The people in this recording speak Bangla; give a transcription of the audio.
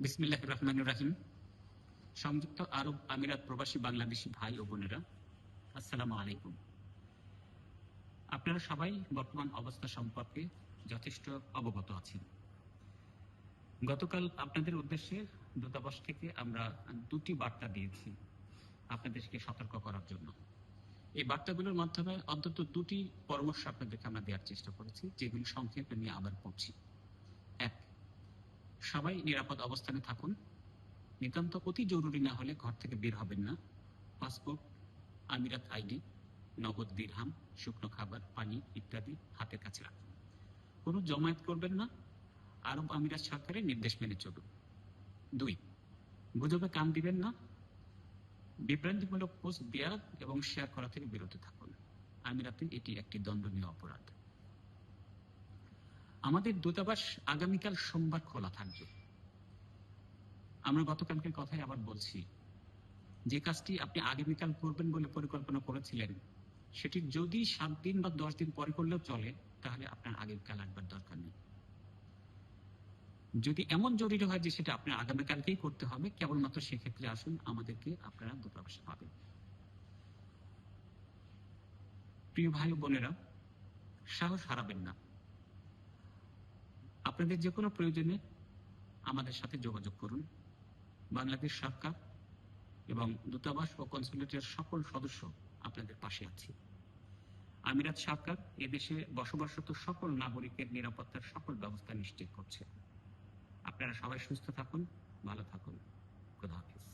বিসমিল্লাহির রহমানির রহিম। সংযুক্ত আরব আমিরাত প্রবাসী বাংলাদেশি ভাই ও বোনেরা, আসসালামু আলাইকুম। আপনারা সবাই বর্তমান অবস্থা সম্পর্কে যথেষ্ট অবগত আছেন। গতকাল আপনাদের উদ্দেশ্যে দূতাবাস থেকে আমরা দুটি বার্তা দিয়েছি আপনাদেরকে সতর্ক করার জন্য। এই বার্তাগুলোর মাধ্যমে অন্তত দুটি পরামর্শ আপনাদেরকে আমরা দেওয়ার চেষ্টা করেছি, যেগুলি সংক্ষেপে নিয়ে আবার পড়ছি। এক, সবাই নিরাপদ অবস্থানে থাকুন। নিতান্ত অতি জরুরি না হলে ঘর থেকে বের হবেন না। পাসপোর্ট, আমিরাত আইডি, নগদ দিরহাম, শুকনো খাবার, পানি ইত্যাদি হাতের কাছে রাখুন। কোনো জমায়েত করবেন না। আরব আমিরাত সরকারের নির্দেশ মেনে চলুন। 2, গুজবে কান দিবেন না। বিভ্রান্তিমূলক পোস্ট দেওয়া এবং শেয়ার করা থেকে বিরত থাকুন। আমিরাতে এটি একটি দণ্ডনীয় অপরাধ। আমাদের দূতাবাস আগামীকাল সোমবার খোলা থাকবে। আমরা গতকালকের কথাই আবার বলছি, যে কাজটি আপনি আগামীকাল করবেন বলে পরিকল্পনা করেছিলেন, সেটি যদি 7 দিন বা 10 দিন পরে করলেও চলে, তাহলে আপনার আগামীকাল আসবার দরকার নেই। যদি এমন জরুরি হয় যে সেটা আপনার আগামীকালকেই করতে হবে, কেবলমাত্র সেক্ষেত্রে আসুন, আমাদেরকে আপনারা দূতাবাসে পাবেন। প্রিয় ভাই ও বোনেরা, সাহস হারাবেন না। আপনাদের যে কোনো প্রয়োজনে আমাদের সাথে যোগাযোগ করুন। বাংলাদেশ সরকার এবং দূতাবাস ও কনসুলেটের সকল সদস্য আপনাদের পাশে আছে। আমিরাত সরকার এদেশে বসবাসরত সকল নাগরিকের নিরাপত্তার সকল ব্যবস্থা নিশ্চিত করছে। আপনারা সবাই সুস্থ থাকুন, ভালো থাকুন। খোদা হাফেজ।